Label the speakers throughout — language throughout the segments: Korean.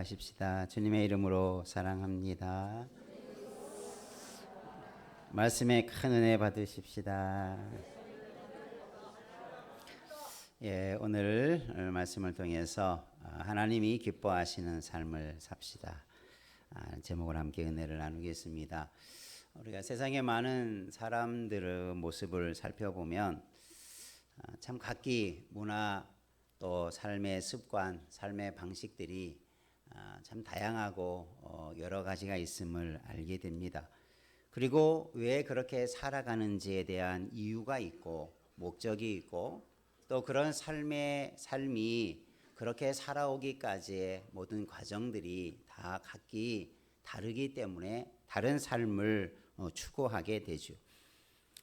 Speaker 1: 하십시다. 주님의 이름으로 사랑합니다. 말씀에 큰 은혜 받으십시다. 오늘 말씀을 통해서 하나님이 기뻐하시는 삶을 삽시다. 제목을 함께 은혜를 나누겠습니다. 우리가 세상의 많은 사람들의 모습을 살펴보면 참 각기 문화 또 삶의 습관, 삶의 방식들이 참 다양하고 여러 가지가 있음을 알게 됩니다. 그리고 왜 그렇게 살아가는지에 대한 이유가 있고 목적이 있고 또 그런 삶이 그렇게 살아오기까지의 모든 과정들이 다 각기 다르기 때문에 다른 삶을 추구하게 되죠.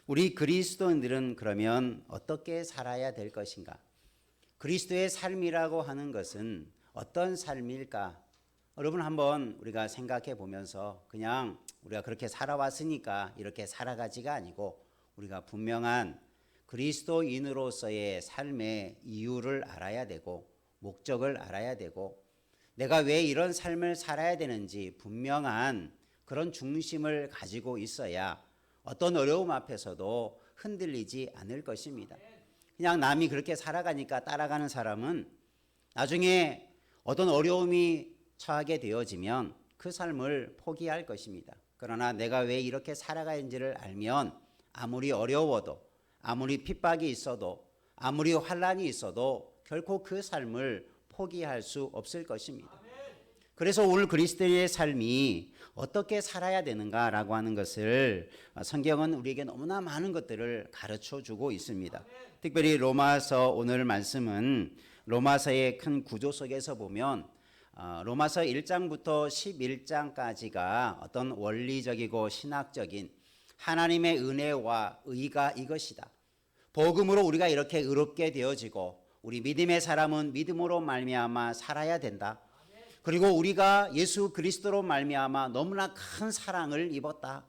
Speaker 1: 우리 그리스도인들은 그러면 어떻게 살아야 될 것인가? 그리스도의 삶이라고 하는 것은 어떤 삶일까? 여러분 한번 우리가 생각해 보면서 그냥 우리가 그렇게 살아왔으니까 이렇게 살아가지가 아니고 우리가 분명한 그리스도인으로서의 삶의 이유를 알아야 되고 목적을 알아야 되고 내가 왜 이런 삶을 살아야 되는지 분명한 그런 중심을 가지고 있어야 어떤 어려움 앞에서도 흔들리지 않을 것입니다. 그냥 남이 그렇게 살아가니까 따라가는 사람은 나중에 어떤 어려움이 처하게 되어지면 그 삶을 포기할 것입니다. 그러나 내가 왜 이렇게 살아가는지를 알면 아무리 어려워도 아무리 핍박이 있어도 아무리 환난이 있어도 결코 그 삶을 포기할 수 없을 것입니다. 그래서 오늘 그리스도의 삶이 어떻게 살아야 되는가라고 하는 것을 성경은 우리에게 너무나 많은 것들을 가르쳐 주고 있습니다. 특별히 로마서 오늘 말씀은 로마서의 큰 구조 속에서 보면 로마서 1장부터 11장까지가 어떤 원리적이고 신학적인 하나님의 은혜와 의가 이것이다. 복음으로 우리가 이렇게 의롭게 되어지고 우리 믿음의 사람은 믿음으로 말미암아 살아야 된다. 그리고 우리가 예수 그리스도로 말미암아 너무나 큰 사랑을 입었다.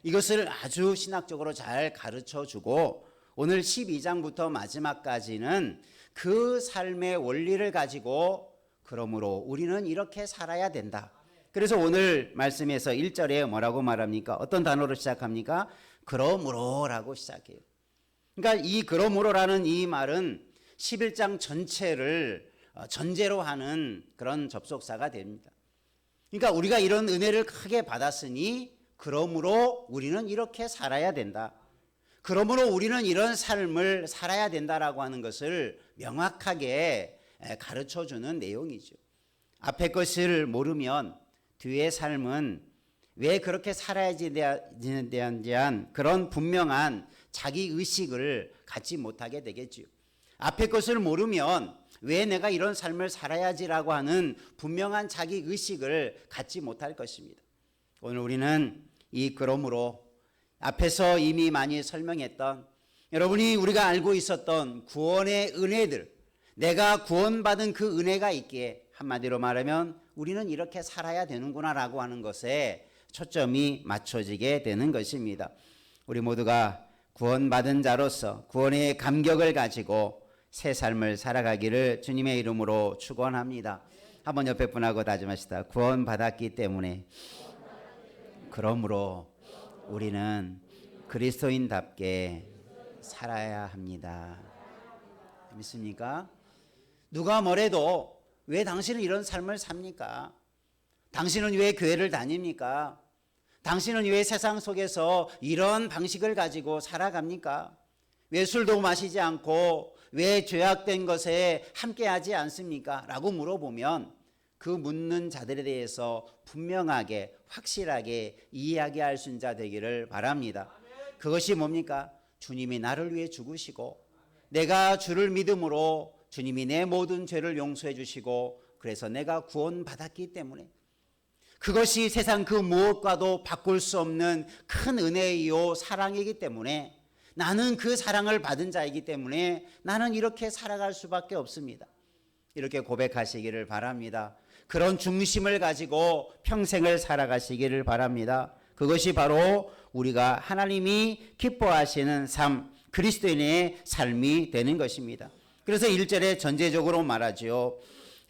Speaker 1: 이것을 아주 신학적으로 잘 가르쳐 주고 오늘 12장부터 마지막까지는 그 삶의 원리를 가지고 그러므로 우리는 이렇게 살아야 된다. 그래서 오늘 말씀에서 1절에 뭐라고 말합니까? 어떤 단어로 시작합니까? 그러므로라고 시작해요. 그러니까 이 그러므로라는 이 말은 11장 전체를 전제로 하는 그런 접속사가 됩니다. 그러니까 우리가 이런 은혜를 크게 받았으니 그러므로 우리는 이렇게 살아야 된다. 그러므로 우리는 이런 삶을 살아야 된다라고 하는 것을 명확하게 가르쳐주는 내용이죠. 앞에 것을 모르면 뒤의 삶은 왜 그렇게 살아야지 대한 그런 분명한 자기 의식을 갖지 못하게 되겠죠. 앞에 것을 모르면 왜 내가 이런 삶을 살아야지라고 하는 분명한 자기 의식을 갖지 못할 것입니다. 오늘 우리는 이 그러므로 앞에서 이미 많이 설명했던 여러분이 우리가 알고 있었던 구원의 은혜들, 내가 구원받은 그 은혜가 있기에 한마디로 말하면 우리는 이렇게 살아야 되는구나라고 하는 것에 초점이 맞춰지게 되는 것입니다. 우리 모두가 구원받은 자로서 구원의 감격을 가지고 새 삶을 살아가기를 주님의 이름으로 축원합니다. 한번 옆에 분하고 다짐하시다. 구원받았기 때문에 그러므로 우리는 그리스도인답게 살아야 합니다. 믿습니까? 누가 뭐래도 왜 당신은 이런 삶을 삽니까? 당신은 왜 교회를 다닙니까? 당신은 왜 세상 속에서 이런 방식을 가지고 살아갑니까? 왜 술도 마시지 않고 왜 죄악된 것에 함께하지 않습니까? 라고 물어보면 그 묻는 자들에 대해서 분명하게 확실하게 이야기할 수 있는 자 되기를 바랍니다. 그것이 뭡니까? 주님이 나를 위해 죽으시고 내가 주를 믿음으로 주님이 내 모든 죄를 용서해 주시고 그래서 내가 구원받았기 때문에 그것이 세상 그 무엇과도 바꿀 수 없는 큰 은혜이요 사랑이기 때문에 나는 그 사랑을 받은 자이기 때문에 나는 이렇게 살아갈 수밖에 없습니다. 이렇게 고백하시기를 바랍니다. 그런 중심을 가지고 평생을 살아가시기를 바랍니다. 그것이 바로 우리가 하나님이 기뻐하시는 삶, 그리스도인의 삶이 되는 것입니다. 그래서 1절에 전제적으로 말하죠.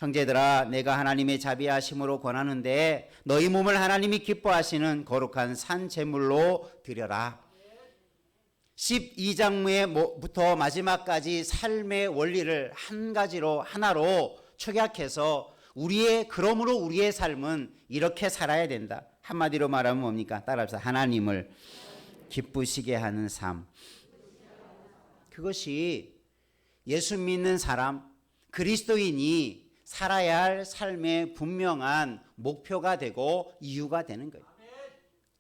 Speaker 1: 형제들아, 내가 하나님의 자비하심으로 권하는데 너희 몸을 하나님이 기뻐하시는 거룩한 산 제물로 드려라. 12장부터 마지막까지 삶의 원리를 한 가지로 하나로 축약해서 그러므로 우리의 삶은 이렇게 살아야 된다. 한마디로 말하면 뭡니까? 따라합시다. 하나님을 기쁘시게 하는 삶. 그것이 예수 믿는 사람, 그리스도인이 살아야 할 삶의 분명한 목표가 되고 이유가 되는 거예요.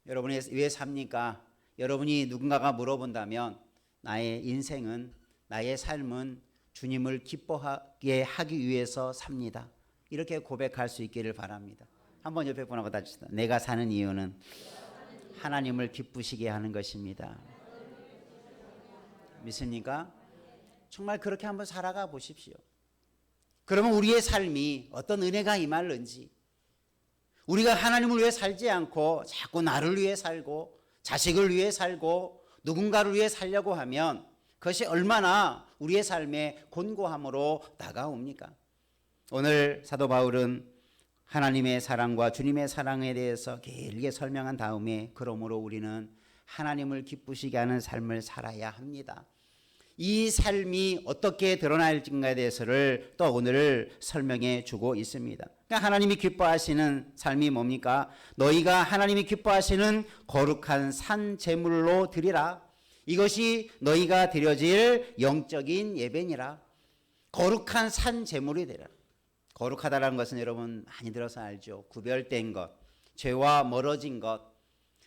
Speaker 1: 여러분이 왜 삽니까? 여러분이 누군가가 물어본다면 나의 인생은, 나의 삶은 주님을 기뻐하게 하기 위해서 삽니다. 이렇게 고백할 수 있기를 바랍니다. 한번 옆에 분하고 다시다. 내가 사는 이유는 하나님을 기쁘시게 하는 것입니다. 믿습니까? 정말 그렇게 한번 살아가 보십시오. 그러면 우리의 삶이 어떤 은혜가 임할는지, 우리가 하나님을 위해 살지 않고 자꾸 나를 위해 살고 자식을 위해 살고 누군가를 위해 살려고 하면 그것이 얼마나 우리의 삶에 곤고함으로 다가옵니까? 오늘 사도 바울은 하나님의 사랑과 주님의 사랑에 대해서 길게 설명한 다음에 그러므로 우리는 하나님을 기쁘시게 하는 삶을 살아야 합니다. 이 삶이 어떻게 드러날지에 대해서를 또 오늘 설명해 주고 있습니다. 그러니까 하나님이 기뻐하시는 삶이 뭡니까? 너희가 하나님이 기뻐하시는 거룩한 산 제물로 드리라. 이것이 너희가 드려질 영적인 예배니라. 거룩한 산 제물이 되라. 거룩하다라는 것은 여러분 많이 들어서 알죠. 구별된 것, 죄와 멀어진 것.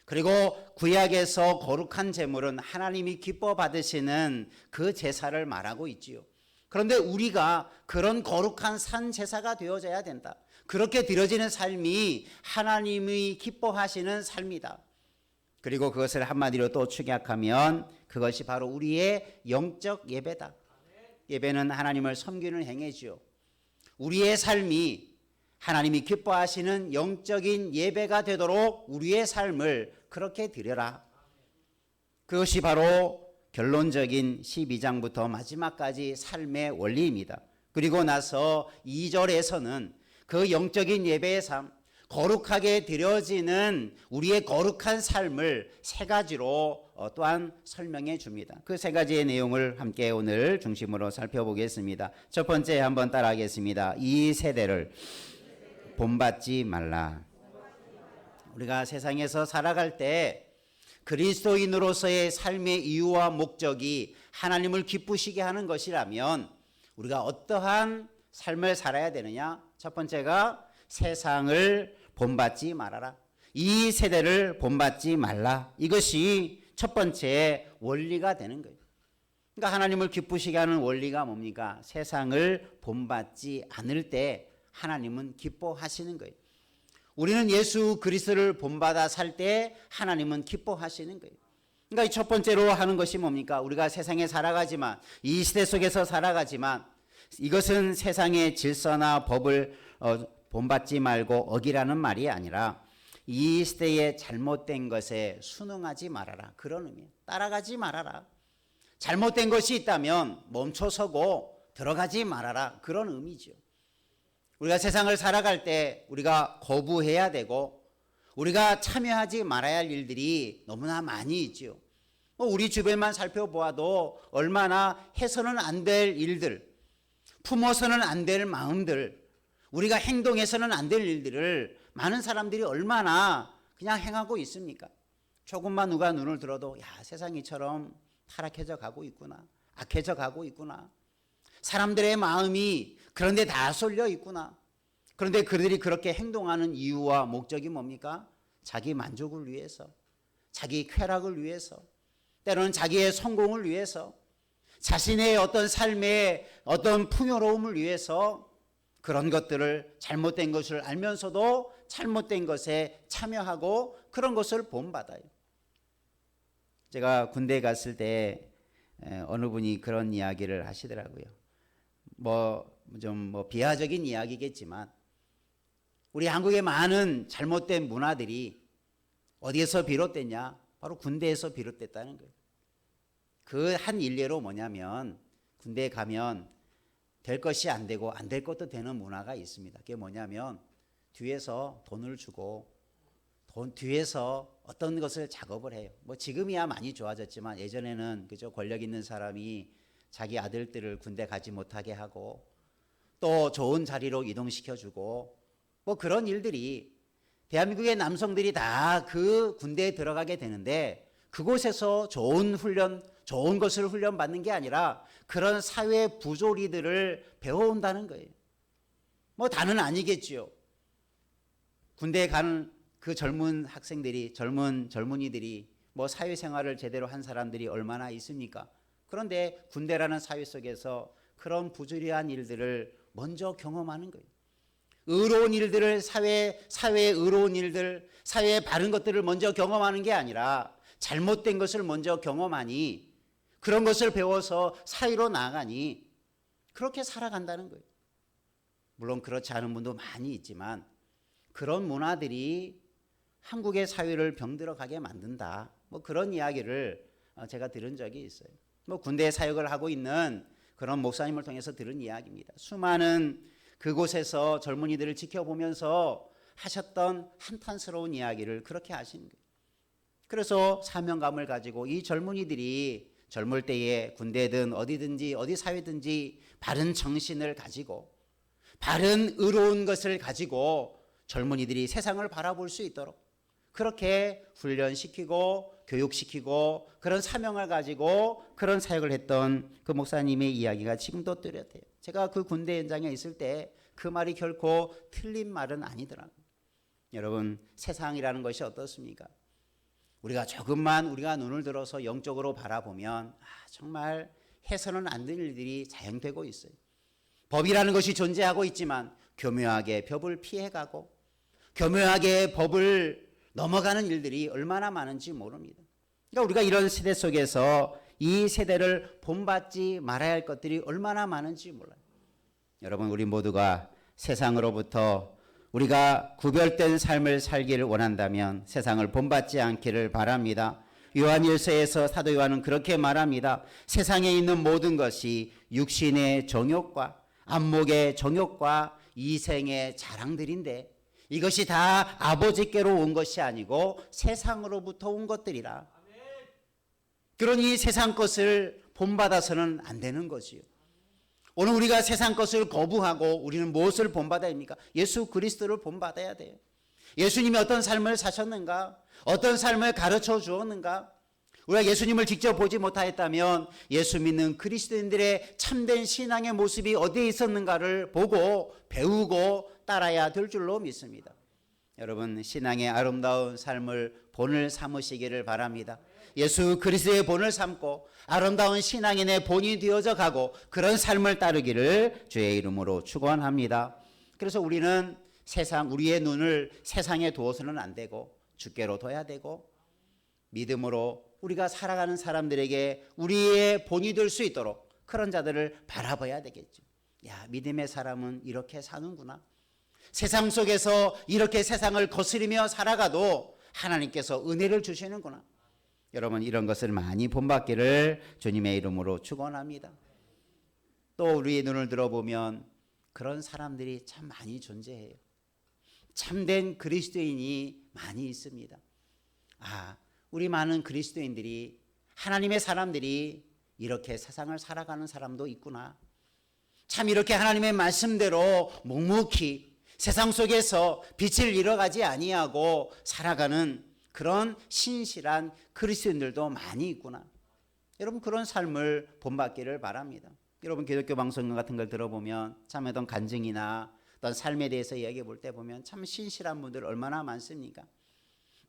Speaker 1: 그리고 구약에서 거룩한 제물은 하나님이 기뻐 받으시는 그 제사를 말하고 있지요. 그런데 우리가 그런 거룩한 산 제사가 되어져야 된다. 그렇게 드려지는 삶이 하나님이 기뻐하시는 삶이다. 그리고 그것을 한마디로 또 축약하면 그것이 바로 우리의 영적 예배다. 예배는 하나님을 섬기는 행위지요. 우리의 삶이 하나님이 기뻐하시는 영적인 예배가 되도록 우리의 삶을 그렇게 드려라. 그것이 바로 결론적인 12장부터 마지막까지 삶의 원리입니다. 그리고 나서 2절에서는 그 영적인 예배의 삶, 거룩하게 드려지는 우리의 거룩한 삶을 세 가지로 또한 설명해 줍니다. 그 세 가지의 내용을 함께 오늘 중심으로 살펴보겠습니다. 첫 번째 한번 따라하겠습니다. 이 세대를 본받지 말라. 우리가 세상에서 살아갈 때 그리스도인으로서의 삶의 이유와 목적이 하나님을 기쁘시게 하는 것이라면 우리가 어떠한 삶을 살아야 되느냐? 첫 번째가 세상을 본받지 말아라. 이 세대를 본받지 말라. 이것이 첫 번째 원리가 되는 거예요. 그러니까 하나님을 기쁘시게 하는 원리가 뭡니까? 세상을 본받지 않을 때 하나님은 기뻐하시는 거예요. 우리는 예수 그리스도를 본받아 살 때 하나님은 기뻐하시는 거예요. 그러니까 첫 번째로 하는 것이 뭡니까? 우리가 세상에 살아가지만, 이 시대 속에서 살아가지만 이것은 세상의 질서나 법을 본받지 말고 어기라는 말이 아니라 이 시대의 잘못된 것에 순응하지 말아라. 그런 의미예요. 따라가지 말아라. 잘못된 것이 있다면 멈춰서고 들어가지 말아라. 그런 의미죠. 우리가 세상을 살아갈 때 우리가 거부해야 되고 우리가 참여하지 말아야 할 일들이 너무나 많이 있죠. 우리 주변만 살펴보아도 얼마나 해서는 안 될 일들, 품어서는 안 될 마음들, 우리가 행동해서는 안 될 일들을 많은 사람들이 얼마나 그냥 행하고 있습니까? 조금만 누가 눈을 들어도 야, 세상이 이처럼 타락해져 가고 있구나, 악해져 가고 있구나, 사람들의 마음이 그런데 다 쏠려 있구나. 그런데 그들이 그렇게 행동하는 이유와 목적이 뭡니까? 자기 만족을 위해서, 자기 쾌락을 위해서, 때로는 자기의 성공을 위해서, 자신의 어떤 삶의 어떤 풍요로움을 위해서 그런 것들을, 잘못된 것을 알면서도 잘못된 것에 참여하고 그런 것을 본받아요. 제가 군대에 갔을 때 어느 분이 그런 이야기를 하시더라고요. 좀 비하적인 이야기겠지만 우리 한국의 많은 잘못된 문화들이 어디에서 비롯됐냐? 바로 군대에서 비롯됐다는 거예요. 그 한 일례로 뭐냐면 군대에 가면 될 것이 안 되고 안 될 것도 되는 문화가 있습니다. 그게 뭐냐면 뒤에서 돈을 주고 뒤에서 어떤 것을 작업을 해요. 뭐 지금이야 많이 좋아졌지만 예전에는 그죠, 권력 있는 사람이 자기 아들들을 군대 가지 못하게 하고 또 좋은 자리로 이동시켜 주고 뭐 그런 일들이, 대한민국의 남성들이 다 그 군대에 들어가게 되는데 그곳에서 좋은 것을 훈련받는 게 아니라 그런 사회 부조리들을 배워온다는 거예요. 뭐 다는 아니겠지요. 군대에 가는 그 젊은 학생들이, 젊은이들이 뭐 사회생활을 제대로 한 사람들이 얼마나 있습니까? 그런데 군대라는 사회 속에서 그런 부조리한 일들을 먼저 경험하는 거예요. 의로운 일들을, 사회의 의로운 일들, 사회의 바른 것들을 먼저 경험하는 게 아니라 잘못된 것을 먼저 경험하니, 그런 것을 배워서 사회로 나아가니 그렇게 살아간다는 거예요. 물론 그렇지 않은 분도 많이 있지만 그런 문화들이 한국의 사회를 병들어가게 만든다, 뭐 그런 이야기를 제가 들은 적이 있어요. 뭐 군대 사역을 하고 있는 그런 목사님을 통해서 들은 이야기입니다. 수많은 그곳에서 젊은이들을 지켜보면서 하셨던 한탄스러운 이야기를 그렇게 하시는 거예요. 그래서 사명감을 가지고 이 젊은이들이 젊을 때에 군대든 어디든지 어디 사회든지 바른 정신을 가지고 바른 의로운 것을 가지고 젊은이들이 세상을 바라볼 수 있도록 그렇게 훈련시키고 교육시키고 그런 사명을 가지고 그런 사역을 했던 그 목사님의 이야기가 지금도 뚜렷해요. 제가 그 군대 현장에 있을 때 그 말이 결코 틀린 말은 아니더라고요. 여러분, 세상이라는 것이 어떻습니까? 우리가 조금만 우리가 눈을 들어서 영적으로 바라보면 정말 해서는 안 될 일들이 자행되고 있어요. 법이라는 것이 존재하고 있지만 교묘하게 법을 피해가고 교묘하게 법을 넘어가는 일들이 얼마나 많은지 모릅니다. 그러니까 우리가 이런 세대 속에서 이 세대를 본받지 말아야 할 것들이 얼마나 많은지 몰라요. 여러분, 우리 모두가 세상으로부터 우리가 구별된 삶을 살기를 원한다면 세상을 본받지 않기를 바랍니다. 요한일서에서 사도 요한은 그렇게 말합니다. 세상에 있는 모든 것이 육신의 정욕과 안목의 정욕과 이생의 자랑들인데 이것이 다 아버지께로 온 것이 아니고 세상으로부터 온 것들이라. 그러니 세상 것을 본받아서는 안 되는 거지요. 오늘 우리가 세상 것을 거부하고 우리는 무엇을 본받아야 합니까? 예수 그리스도를 본받아야 돼요. 예수님이 어떤 삶을 사셨는가? 어떤 삶을 가르쳐 주었는가? 우리가 예수님을 직접 보지 못하였다면 예수 믿는 그리스도인들의 참된 신앙의 모습이 어디에 있었는가를 보고 배우고 따라야 될 줄로 믿습니다. 여러분, 신앙의 아름다운 삶을 본을 삼으시기를 바랍니다. 예수 그리스도의 본을 삼고 아름다운 신앙인의 본이 되어져 가고 그런 삶을 따르기를 주의 이름으로 축원합니다. 그래서 우리는 우리의 눈을 세상에 두어서는 안 되고 주께로 둬야 되고 믿음으로 우리가 살아가는 사람들에게 우리의 본이 될 수 있도록 그런 자들을 바라봐야 되겠죠. 야, 믿음의 사람은 이렇게 사는구나. 세상 속에서 이렇게 세상을 거스리며 살아가도 하나님께서 은혜를 주시는구나. 여러분, 이런 것을 많이 본받기를 주님의 이름으로 축원합니다. 또 우리의 눈을 들어보면 그런 사람들이 참 많이 존재해요. 참된 그리스도인이 많이 있습니다. 우리 많은 그리스도인들이, 하나님의 사람들이 이렇게 세상을 살아가는 사람도 있구나. 참 이렇게 하나님의 말씀대로 묵묵히 세상 속에서 빛을 잃어가지 아니하고 살아가는 그런 신실한 그리스도인들도 많이 있구나. 여러분, 그런 삶을 본받기를 바랍니다. 여러분, 기독교 방송 같은 걸 들어보면 참 어떤 간증이나 어떤 삶에 대해서 이야기해 볼 때 보면 참 신실한 분들 얼마나 많습니까?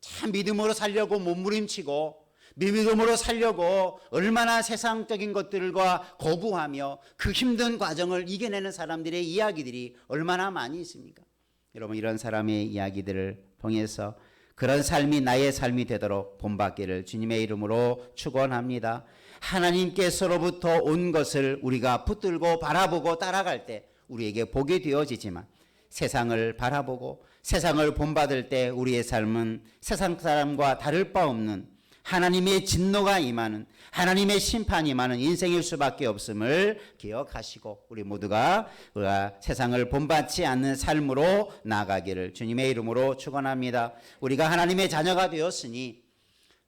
Speaker 1: 참 믿음으로 살려고 몸부림치고 믿음으로 살려고 얼마나 세상적인 것들과 거부하며 그 힘든 과정을 이겨내는 사람들의 이야기들이 얼마나 많이 있습니까? 여러분, 이런 사람의 이야기들을 통해서 그런 삶이 나의 삶이 되도록 본받기를 주님의 이름으로 축원합니다. 하나님께서로부터 온 것을 우리가 붙들고 바라보고 따라갈 때 우리에게 복이 되어지지만 세상을 바라보고 세상을 본받을 때 우리의 삶은 세상 사람과 다를 바 없는 하나님의 진노가 임하는, 하나님의 심판이 임하는 인생일 수밖에 없음을 기억하시고 우리 모두가 세상을 본받지 않는 삶으로 나아가기를 주님의 이름으로 축원합니다. 우리가 하나님의 자녀가 되었으니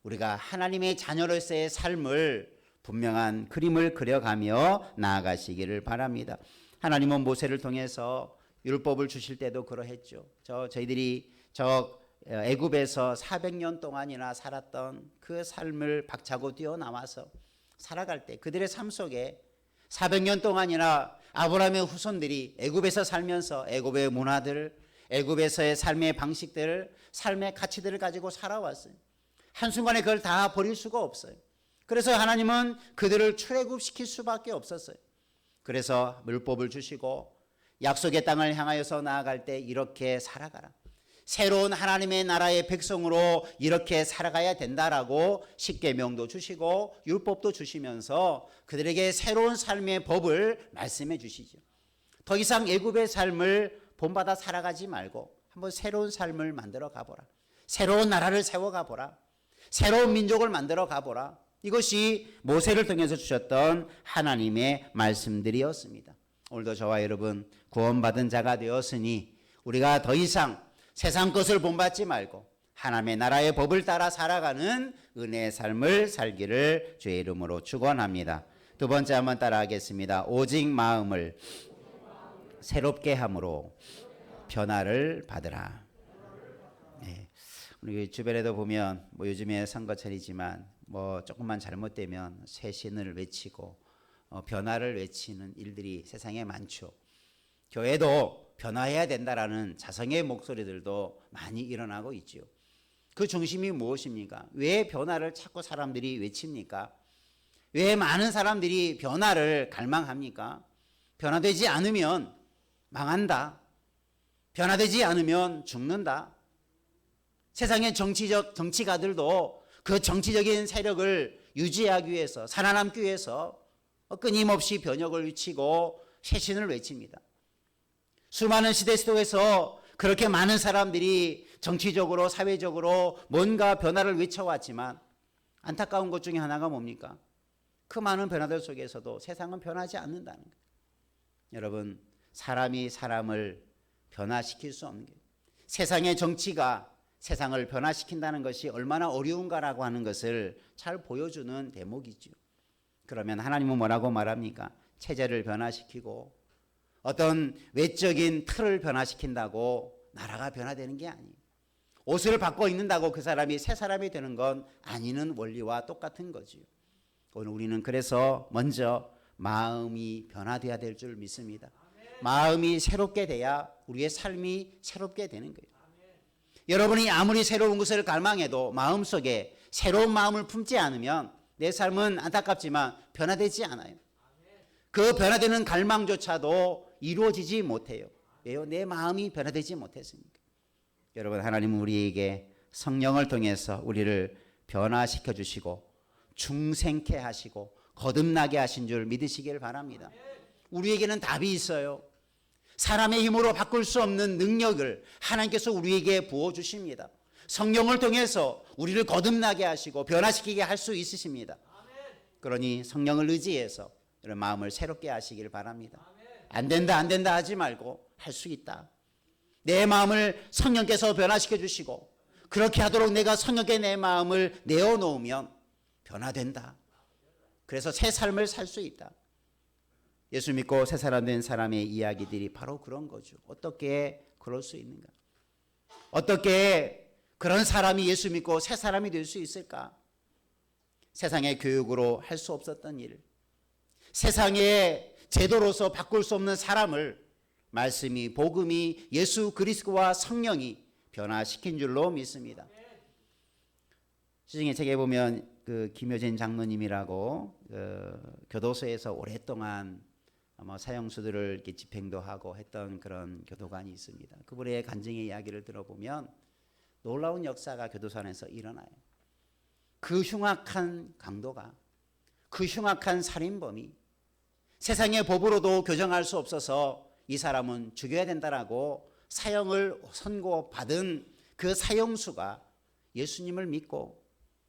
Speaker 1: 우리가 하나님의 자녀로서의 삶을 분명한 그림을 그려가며 나아가시기를 바랍니다. 하나님은 모세를 통해서 율법을 주실 때도 그러했죠. 저희들이 애굽에서 400년 동안이나 살았던 그 삶을 박차고 뛰어나와서 살아갈 때 그들의 삶 속에 400년 동안이나 아브라함의 후손들이 애굽에서 살면서 애굽의 문화들, 애굽에서의 삶의 방식들, 삶의 가치들을 가지고 살아왔어요. 한순간에 그걸 다 버릴 수가 없어요. 그래서 하나님은 그들을 출애굽시킬 수밖에 없었어요. 그래서 율법을 주시고 약속의 땅을 향하여서 나아갈 때 이렇게 살아가라. 새로운 하나님의 나라의 백성으로 이렇게 살아가야 된다라고 십계명도 주시고 율법도 주시면서 그들에게 새로운 삶의 법을 말씀해 주시죠. 더 이상 애굽의 삶을 본받아 살아가지 말고 한번 새로운 삶을 만들어 가보라. 새로운 나라를 세워 가보라. 새로운 민족을 만들어 가보라. 이것이 모세를 통해서 주셨던 하나님의 말씀들이었습니다. 오늘도 저와 여러분 구원받은 자가 되었으니 우리가 더 이상 세상 것을 본받지 말고 하나님의 나라의 법을 따라 살아가는 은혜의 삶을 살기를 주의 이름으로 축원합니다. 두 번째 한번 따라하겠습니다. 오직 마음을 새롭게 함으로 변화를 받으라. 네. 우리 주변에도 보면 요즘에 선거철이지만 조금만 잘못되면 쇄신을 외치고 변화를 외치는 일들이 세상에 많죠. 교회도 변화해야 된다라는 자성의 목소리들도 많이 일어나고 있죠. 그 중심이 무엇입니까? 왜 변화를 자꾸 사람들이 외칩니까? 왜 많은 사람들이 변화를 갈망합니까? 변화되지 않으면 망한다. 변화되지 않으면 죽는다. 세상의 정치가들도 그 정치적인 세력을 유지하기 위해서, 살아남기 위해서 끊임없이 변혁을 외치고 쇄신을 외칩니다. 수많은 시대 속에서 그렇게 많은 사람들이 정치적으로 사회적으로 뭔가 변화를 외쳐왔지만 안타까운 것 중에 하나가 뭡니까? 그 많은 변화들 속에서도 세상은 변하지 않는다는 거예요. 여러분, 사람이 사람을 변화시킬 수 없는 거예요. 세상의 정치가 세상을 변화시킨다는 것이 얼마나 어려운가라고 하는 것을 잘 보여주는 대목이죠. 그러면 하나님은 뭐라고 말합니까? 체제를 변화시키고 어떤 외적인 틀을 변화시킨다고 나라가 변화되는 게 아니에요. 옷을 바꿔 입는다고 그 사람이 새 사람이 되는 건 아니는 원리와 똑같은 거죠. 오늘 우리는 그래서 먼저 마음이 변화돼야 될 줄 믿습니다. 마음이 새롭게 돼야 우리의 삶이 새롭게 되는 거예요. 여러분이 아무리 새로운 것을 갈망해도 마음속에 새로운 마음을 품지 않으면 내 삶은 안타깝지만 변화되지 않아요. 그 변화되는 갈망조차도 이루어지지 못해요. 왜요? 내 마음이 변화되지 못했으니까. 여러분, 하나님은 우리에게 성령을 통해서 우리를 변화시켜 주시고 중생케 하시고 거듭나게 하신 줄 믿으시길 바랍니다. 우리에게는 답이 있어요. 사람의 힘으로 바꿀 수 없는 능력을 하나님께서 우리에게 부어주십니다. 성령을 통해서 우리를 거듭나게 하시고 변화시키게 할 수 있으십니다. 그러니 성령을 의지해서 이런 마음을 새롭게 하시길 바랍니다. 안 된다 하지 말고 할 수 있다. 내 마음을 성령께서 변화시켜 주시고 그렇게 하도록 내가 성령께 내 마음을 내어놓으면 변화된다. 그래서 새 삶을 살 수 있다. 예수 믿고 새 사람 된 사람의 이야기들이 바로 그런 거죠. 어떻게 그럴 수 있는가? 어떻게 그런 사람이 예수 믿고 새 사람이 될 수 있을까? 세상의 교육으로 할 수 없었던 일, 세상의 제도로서 바꿀 수 없는 사람을 말씀이, 복음이, 예수 그리스도와 성령이 변화시킨 줄로 믿습니다. 시중의 책에 보면 그 김효진 장로님이라고 교도소에서 오랫동안 사형수들을 이렇게 집행도 하고 했던 그런 교도관이 있습니다. 그분의 간증의 이야기를 들어보면 놀라운 역사가 교도소 안에서 일어나요. 그 흉악한 강도가, 그 흉악한 살인범이 세상의 법으로도 교정할 수 없어서 이 사람은 죽여야 된다라고 사형을 선고받은 그 사형수가 예수님을 믿고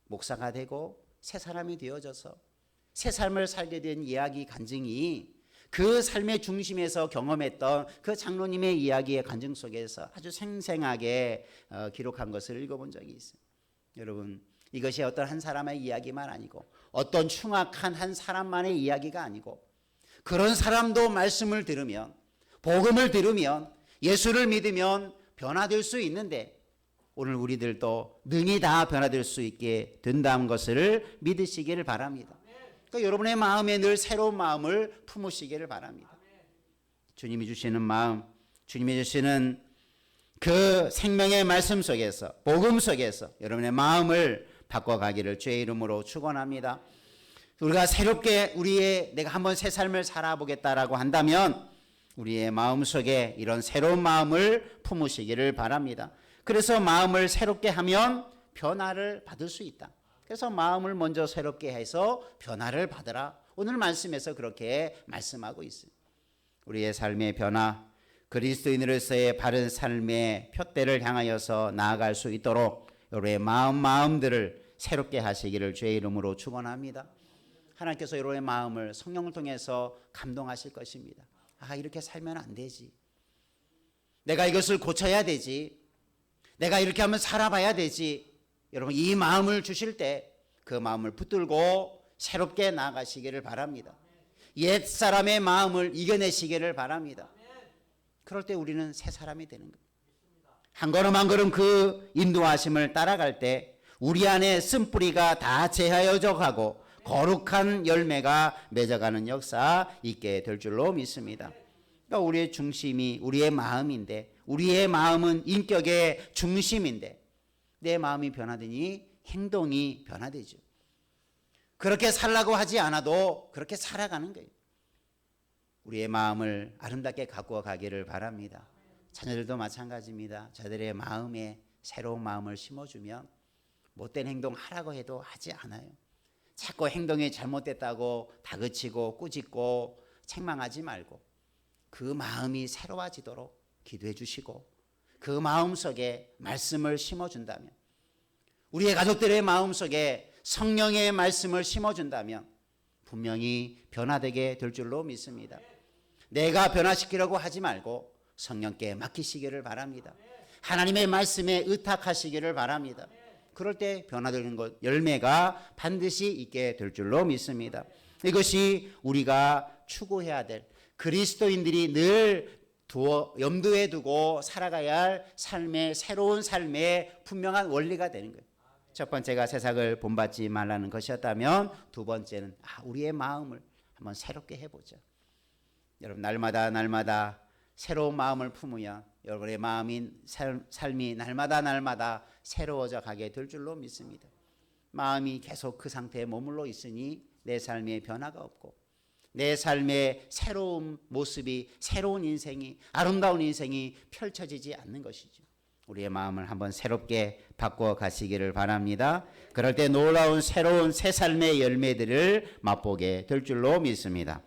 Speaker 1: 목사가 되고 새 사람이 되어져서 새 삶을 살게 된 이야기 간증이 그 삶의 중심에서 경험했던 그 장로님의 이야기의 간증 속에서 아주 생생하게 기록한 것을 읽어본 적이 있어요. 여러분, 이것이 어떤 한 사람의 이야기만 아니고 어떤 흉악한 한 사람만의 이야기가 아니고 그런 사람도 말씀을 들으면 복음을 들으면 예수를 믿으면 변화될 수 있는데 오늘 우리들도 능히 다 변화될 수 있게 된다는 것을 믿으시기를 바랍니다. 그러니까 여러분의 마음에 늘 새로운 마음을 품으시기를 바랍니다. 주님이 주시는 마음, 주님이 주시는 그 생명의 말씀 속에서 복음 속에서 여러분의 마음을 바꿔가기를 주의 이름으로 축원합니다. 우리가 새롭게 내가 한번 새 삶을 살아보겠다라고 한다면 우리의 마음 속에 이런 새로운 마음을 품으시기를 바랍니다. 그래서 마음을 새롭게 하면 변화를 받을 수 있다. 그래서 마음을 먼저 새롭게 해서 변화를 받으라. 오늘 말씀에서 그렇게 말씀하고 있어요. 우리의 삶의 변화, 그리스도인으로서의 바른 삶의 표대를 향하여서 나아갈 수 있도록 여러분의 마음들을 새롭게 하시기를 주의 이름으로 축원합니다. 하나님께서 여러분의 마음을 성령을 통해서 감동하실 것입니다. 이렇게 살면 안 되지. 내가 이것을 고쳐야 되지. 내가 이렇게 한번 살아봐야 되지. 여러분, 이 마음을 주실 때 그 마음을 붙들고 새롭게 나아가시기를 바랍니다. 옛 사람의 마음을 이겨내시기를 바랍니다. 그럴 때 우리는 새 사람이 되는 거예요. 한 걸음 한 걸음 그 인도하심을 따라갈 때 우리 안에 쓴뿌리가 다 제하여져 가고 거룩한 열매가 맺어가는 역사 있게 될 줄로 믿습니다. 그러니까 우리의 중심이 우리의 마음인데 우리의 마음은 인격의 중심인데 내 마음이 변하더니 행동이 변화되죠. 그렇게 살라고 하지 않아도 그렇게 살아가는 거예요. 우리의 마음을 아름답게 가꾸어 가기를 바랍니다. 자녀들도 마찬가지입니다. 저들의 마음에 새로운 마음을 심어주면 못된 행동 하라고 해도 하지 않아요. 자꾸 행동이 잘못됐다고 다그치고 꾸짖고 책망하지 말고 그 마음이 새로워지도록 기도해 주시고 그 마음 속에 말씀을 심어준다면 우리의 가족들의 마음 속에 성령의 말씀을 심어준다면 분명히 변화되게 될 줄로 믿습니다. 내가 변화시키려고 하지 말고 성령께 맡기시기를 바랍니다. 하나님의 말씀에 의탁하시기를 바랍니다. 그럴 때 변화되는 것, 열매가 반드시 있게 될 줄로 믿습니다. 이것이 우리가 추구해야 될 그리스도인들이 늘 염두에 두고 살아가야 할 삶의 새로운 삶의 분명한 원리가 되는 거예요. 첫 번째가 세상을 본받지 말라는 것이었다면 두 번째는 우리의 마음을 한번 새롭게 해보자. 여러분 날마다 새로운 마음을 품으면 여러분의 마음인 삶이 날마다 새로워져 가게 될 줄로 믿습니다. 마음이 계속 그 상태에 머물러 있으니 내 삶에 변화가 없고 내 삶의 새로운 모습이 새로운 인생이 아름다운 인생이 펼쳐지지 않는 것이죠. 우리의 마음을 한번 새롭게 바꿔 가시기를 바랍니다. 그럴 때 놀라운 새로운 새 삶의 열매들을 맛보게 될 줄로 믿습니다.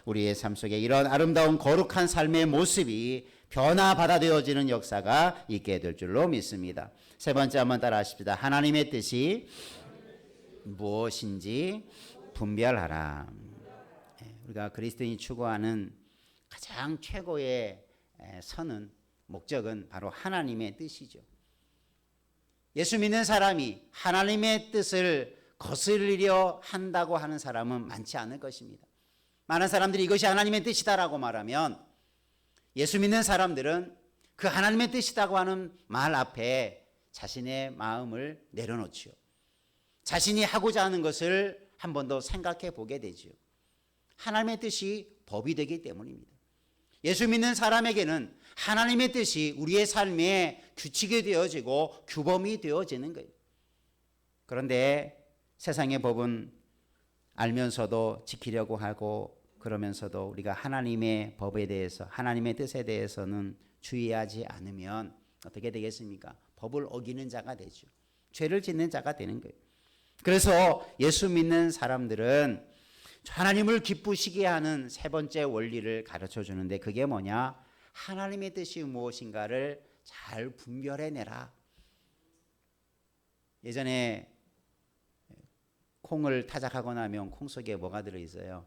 Speaker 1: 우리의 삶 속에 이런 아름다운 거룩한 삶의 모습이 변화받아 되어지는 역사가 있게 될 줄로 믿습니다. 세 번째 한번 따라 하십시다. 하나님의 뜻이 무엇인지 분별하라. 우리가 그리스도인이 추구하는 가장 최고의 선은 목적은 바로 하나님의 뜻이죠. 예수 믿는 사람이 하나님의 뜻을 거스르려 한다고 하는 사람은 많지 않을 것입니다. 많은 사람들이 이것이 하나님의 뜻이다라고 말하면 예수 믿는 사람들은 그 하나님의 뜻이라고 하는 말 앞에 자신의 마음을 내려놓지요. 자신이 하고자 하는 것을 한 번 더 생각해 보게 되지요. 하나님의 뜻이 법이 되기 때문입니다. 예수 믿는 사람에게는 하나님의 뜻이 우리의 삶에 규칙이 되어지고 규범이 되어지는 거예요. 그런데 세상의 법은 알면서도 지키려고 하고 그러면서도 우리가 하나님의 법에 대해서 하나님의 뜻에 대해서는 주의하지 않으면 어떻게 되겠습니까? 법을 어기는 자가 되죠. 죄를 짓는 자가 되는 거예요. 그래서 예수 믿는 사람들은 하나님을 기쁘시게 하는 세 번째 원리를 가르쳐 주는데 그게 뭐냐? 하나님의 뜻이 무엇인가를 잘 분별해내라. 예전에 콩을 타작하고 나면 콩 속에 뭐가 들어있어요?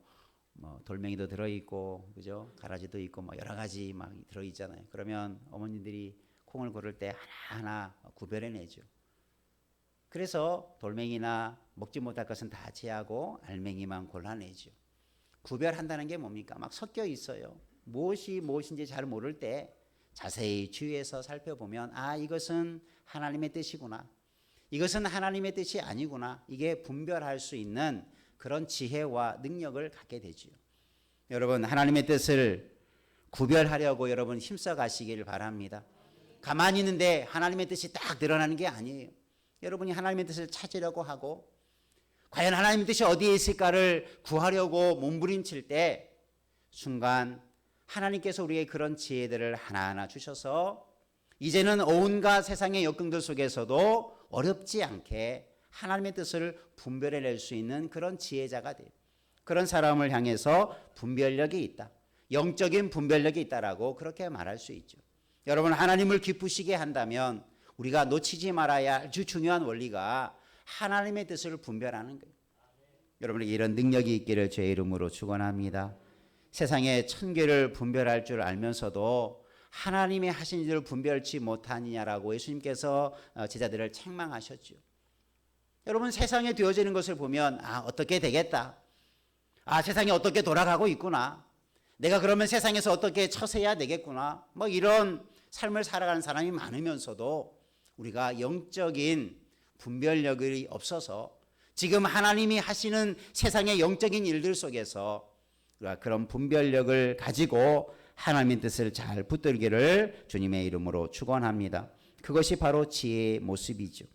Speaker 1: 뭐 돌멩이도 들어있고, 그죠? 가라지도 있고, 뭐 여러 가지 막 들어있잖아요. 그러면 어머니들이 콩을 고를 때 하나하나 구별해내죠. 그래서 돌멩이나 먹지 못할 것은 다 제하고 알맹이만 골라내죠. 구별한다는 게 뭡니까? 막 섞여 있어요. 무엇이 무엇인지 잘 모를 때 자세히 주의해서 살펴보면 이것은 하나님의 뜻이구나. 이것은 하나님의 뜻이 아니구나. 이게 분별할 수 있는 그런 지혜와 능력을 갖게 되지요. 여러분, 하나님의 뜻을 구별하려고 여러분 힘써 가시길 바랍니다. 가만히 있는데 하나님의 뜻이 딱 드러나는 게 아니에요. 여러분이 하나님의 뜻을 찾으려고 하고 과연 하나님의 뜻이 어디에 있을까를 구하려고 몸부림칠 때 순간 하나님께서 우리에게 그런 지혜들을 하나하나 주셔서 이제는 온갖 세상의 역경들 속에서도 어렵지 않게 하나님의 뜻을 분별해낼 수 있는 그런 지혜자가 돼요. 그런 사람을 향해서 분별력이 있다. 영적인 분별력이 있다라고 그렇게 말할 수 있죠. 여러분, 하나님을 기쁘시게 한다면 우리가 놓치지 말아야 할 아주 중요한 원리가 하나님의 뜻을 분별하는 거예요. 여러분에게 이런 능력이 있기를 주의 이름으로 축원합니다. 세상에 천 개를 분별할 줄 알면서도 하나님이 하신 일을 분별치 못하느냐라고 예수님께서 제자들을 책망하셨죠. 여러분, 세상에 되어지는 것을 보면 어떻게 되겠다. 세상이 어떻게 돌아가고 있구나. 내가 그러면 세상에서 어떻게 처세해야 되겠구나. 뭐 이런 삶을 살아가는 사람이 많으면서도 우리가 영적인 분별력이 없어서 지금 하나님이 하시는 세상의 영적인 일들 속에서 우리가 그런 분별력을 가지고 하나님의 뜻을 잘 붙들기를 주님의 이름으로 축원합니다. 그것이 바로 지혜의 모습이죠.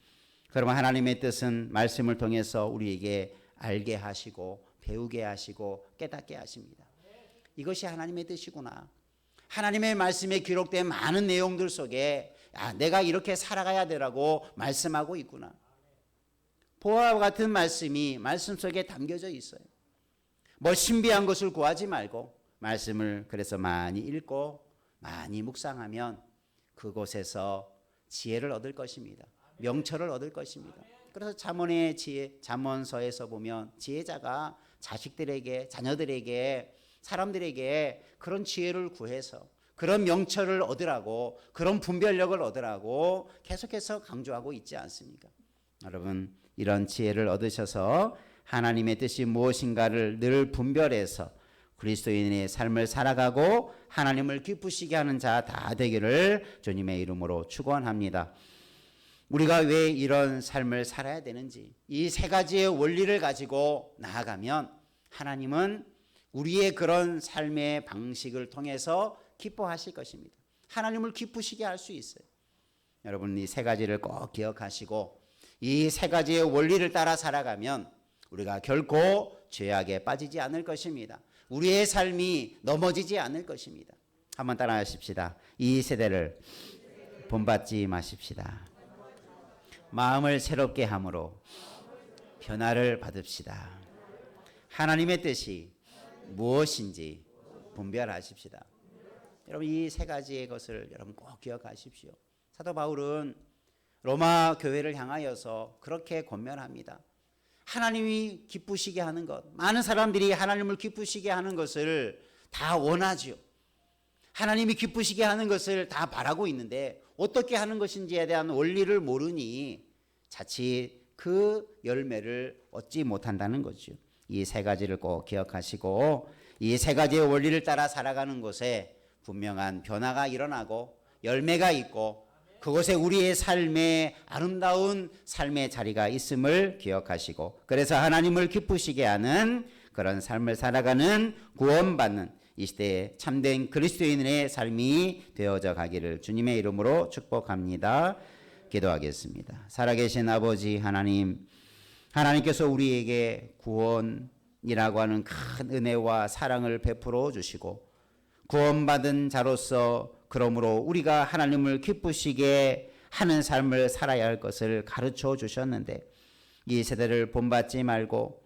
Speaker 1: 그러면 하나님의 뜻은 말씀을 통해서 우리에게 알게 하시고 배우게 하시고 깨닫게 하십니다. 이것이 하나님의 뜻이구나. 하나님의 말씀에 기록된 많은 내용들 속에 내가 이렇게 살아가야 되라고 말씀하고 있구나. 보아와 같은 말씀이 말씀 속에 담겨져 있어요. 뭐 신비한 것을 구하지 말고 말씀을 그래서 많이 읽고 많이 묵상하면 그곳에서 지혜를 얻을 것입니다. 명철을 얻을 것입니다. 그래서 잠언의 지혜, 잠언서에서 보면 지혜자가 자식들에게, 자녀들에게, 사람들에게 그런 지혜를 구해서 그런 명철을 얻으라고, 그런 분별력을 얻으라고 계속해서 강조하고 있지 않습니까? 여러분, 이런 지혜를 얻으셔서 하나님의 뜻이 무엇인가를 늘 분별해서 그리스도인의 삶을 살아가고 하나님을 기쁘시게 하는 자 다 되기를 주님의 이름으로 축원합니다. 우리가 왜 이런 삶을 살아야 되는지, 이 세 가지의 원리를 가지고 나아가면 하나님은 우리의 그런 삶의 방식을 통해서 기뻐하실 것입니다. 하나님을 기쁘시게 할 수 있어요. 여러분, 이 세 가지를 꼭 기억하시고 이 세 가지의 원리를 따라 살아가면 우리가 결코 죄악에 빠지지 않을 것입니다. 우리의 삶이 넘어지지 않을 것입니다. 한번 따라 하십시다. 이 세대를 본받지 마십시다. 마음을 새롭게 함으로 변화를 받읍시다. 하나님의 뜻이 무엇인지 분별하십시다. 여러분, 이 세 가지의 것을 여러분 꼭 기억하십시오. 사도 바울은 로마 교회를 향하여서 그렇게 권면합니다. 하나님이 기쁘시게 하는 것, 많은 사람들이 하나님을 기쁘시게 하는 것을 다 원하죠. 하나님이 기쁘시게 하는 것을 다 바라고 있는데 어떻게 하는 것인지에 대한 원리를 모르니 자칫 그 열매를 얻지 못한다는 거죠. 이 세 가지를 꼭 기억하시고 이 세 가지의 원리를 따라 살아가는 곳에 분명한 변화가 일어나고 열매가 있고 그곳에 우리의 삶에 아름다운 삶의 자리가 있음을 기억하시고 그래서 하나님을 기쁘시게 하는 그런 삶을 살아가는 구원받는 이 시대에 참된 그리스도인의 삶이 되어져 가기를 주님의 이름으로 축복합니다. 기도하겠습니다. 살아계신 아버지 하나님, 하나님께서 우리에게 구원이라고 하는 큰 은혜와 사랑을 베풀어 주시고 구원받은 자로서 그러므로 우리가 하나님을 기쁘시게 하는 삶을 살아야 할 것을 가르쳐 주셨는데 이 세대를 본받지 말고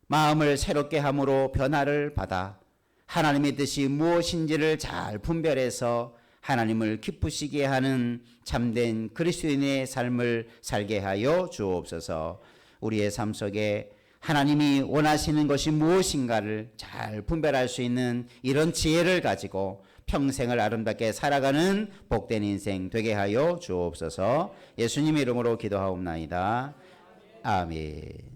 Speaker 1: 마음을 새롭게 함으로 변화를 받아 하나님의 뜻이 무엇인지를 잘 분별해서 하나님을 기쁘시게 하는 참된 그리스도인의 삶을 살게 하여 주옵소서. 우리의 삶 속에 하나님이 원하시는 것이 무엇인가를 잘 분별할 수 있는 이런 지혜를 가지고 평생을 아름답게 살아가는 복된 인생 되게 하여 주옵소서. 예수님의 이름으로 기도하옵나이다. 아멘.